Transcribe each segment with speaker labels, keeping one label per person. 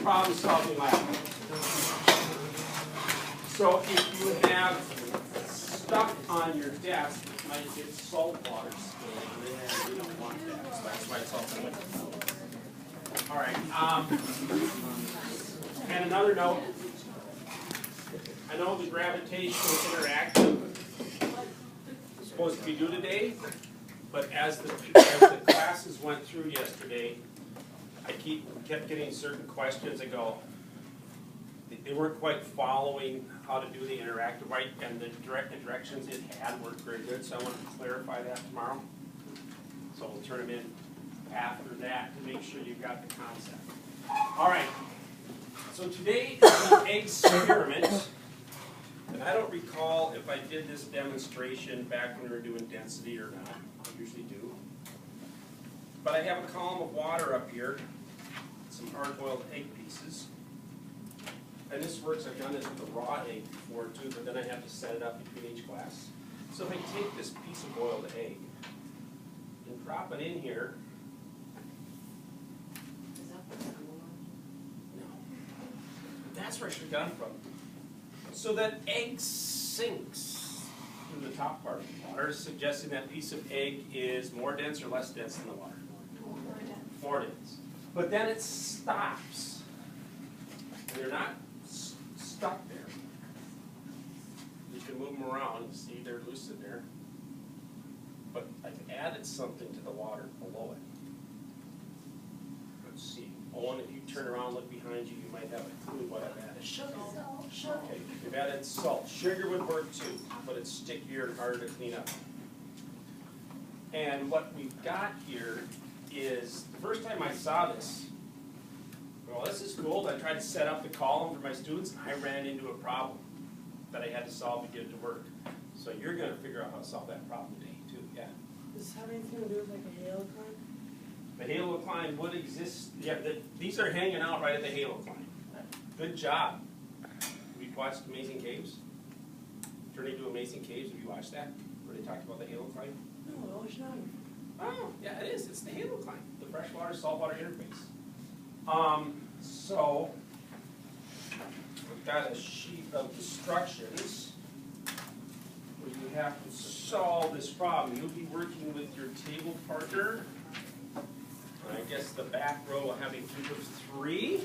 Speaker 1: problem solving lab. So if you have stuff on your desk, it might get salt water spilled, and we don't want that. So that's why it's all good. All right. And another note. I know the gravitational interactive is supposed to be due today, but as the classes went through yesterday, I kept getting certain questions that go, they weren't quite following how to do the interactive right, and the directions it had weren't very good, so I want to clarify that tomorrow. So we'll turn them in after that to make sure you've got the concept. All right, so today is the experiment, and I don't recall if I did this demonstration back when we were doing density or not. I usually do. But I have a column of water up here, some hard-boiled egg pieces. And this works, I've done this with a raw egg before too, but then I have to set it up between each glass. So if I take this piece of boiled egg and drop it in here, no, that's where I should have gone from. So that egg sinks through the top part of the water, suggesting that piece of egg is more dense or less dense than the water? More dense. But then it stops. And they're not stuck there. You can move them around. See, they're loose in there. But I've added something to the water below it. Let's see. Owen, if you turn around and look behind you, you might have a clue what I've added.
Speaker 2: Sugar.
Speaker 1: Okay, you've added salt. Sugar would work too, but it's stickier and harder to clean up. And what we've got here is, the first time I saw this, well, this is cool. I tried to set up the column for my students, and I ran into a problem that I had to solve to get it to work. So you're going to figure out how to solve that problem today, too. Yeah.
Speaker 2: Does this have anything to do with like a halocline?
Speaker 1: The halocline would exist. Yeah, these are hanging out right at the halocline. Good job. We've watched Amazing Caves. Journey to Amazing Caves. Have you watched that? Where they talked about the halocline?
Speaker 2: No, oceanography.
Speaker 1: Oh, yeah, it is. It's the halocline, the freshwater saltwater interface. So we've got a sheet of instructions where you have to solve this problem. You'll be working with your table partner. I guess the back row will have a group of 3.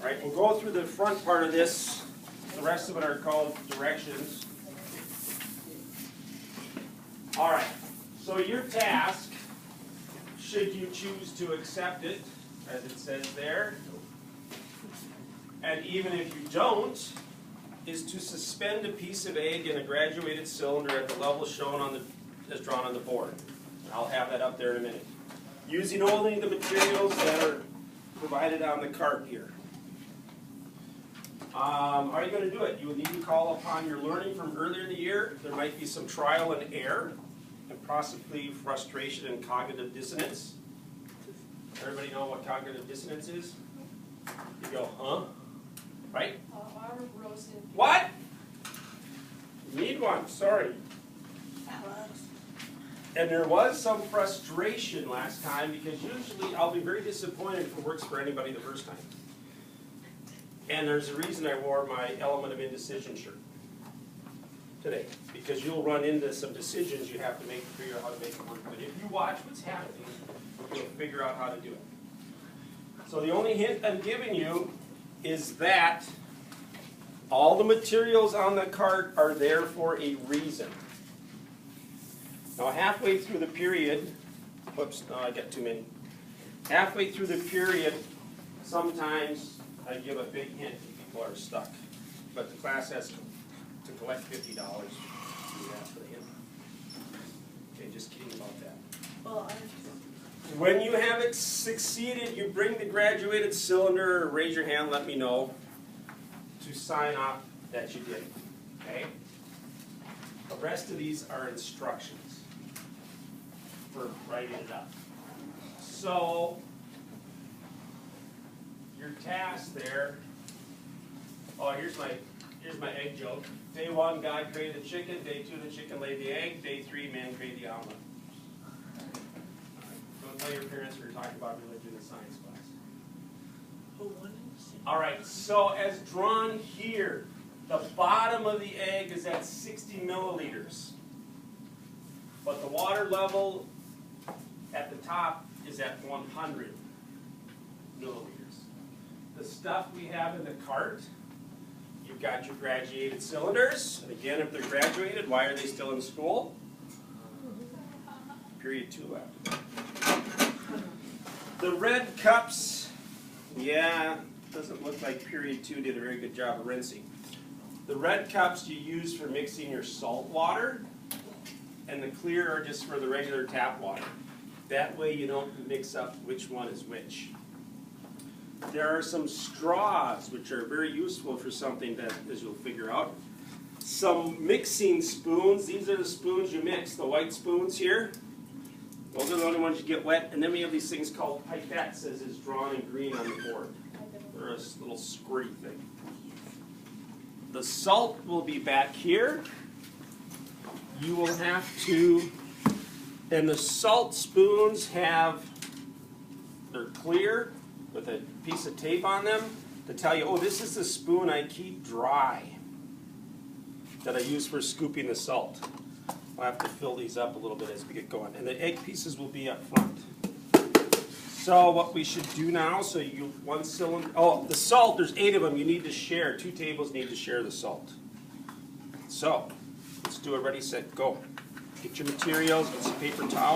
Speaker 1: All right, we'll go through the front part of this. The rest of it are called directions. All right, so your task, should you choose to accept it, as it says there, and even if you don't, is to suspend a piece of egg in a graduated cylinder at the level shown on as drawn on the board. I'll have that up there in a minute. Using only the materials that are provided on the cart here. How are you going to do it? You will need to call upon your learning from earlier in the year. There might be some trial and error, and possibly frustration and cognitive dissonance. Everybody know what cognitive dissonance is? You go, huh? Right? What? You need one, sorry. And there was some frustration last time, because usually I'll be very disappointed if it works for anybody the first time. And there's a reason I wore my Element of Indecision shirt today, because you'll run into some decisions you have to make to figure out how to make it work. But if you watch what's happening, you'll figure out how to do it. So the only hint I'm giving you is that all the materials on the cart are there for a reason. Now halfway through the period, whoops, no, I got too many. Halfway through the period, sometimes I give a big hint and people are stuck. But the class has to collect $50 to do that for the hint. Okay, just kidding about that.
Speaker 2: Well,
Speaker 1: when you have it succeeded, you bring the graduated cylinder, or raise your hand, let me know, to sign off that you did it, okay? The rest of these are instructions for writing it up. So, your task there, oh, here's my egg joke. Day 1, God created the chicken. Day 2, the chicken laid the egg. Day 3, man created the omelet. Don't tell your parents we're talking about religion in science class. All right, so as drawn here, the bottom of the egg is at 60 milliliters. But the water level at the top is at 100 milliliters. The stuff we have in the cart, you've got your graduated cylinders. And again, if they're graduated, why are they still in school? Period 2 left. The red cups, yeah, doesn't look like period 2 did a very good job of rinsing. The red cups you use for mixing your salt water, and the clear are just for the regular tap water. That way you don't mix up which one is which. There are some straws which are very useful for something that, as you'll figure out. Some mixing spoons, these are the spoons you mix, the white spoons here. Those are the only ones you get wet. And then we have these things called pipettes, as is drawn in green on the board. They're a little squirty thing. The salt will be back here. You will have to, and the salt spoons they're clear with a piece of tape on them to tell you, oh, this is the spoon I keep dry that I use for scooping the salt. I'll have to fill these up a little bit as we get going. And the egg pieces will be up front. So what we should do now, so one cylinder, oh, the salt, there's 8 of them you need to share. 2 tables need to share the salt. So, let's do it. Ready, set, go. Get your materials, get some paper towel.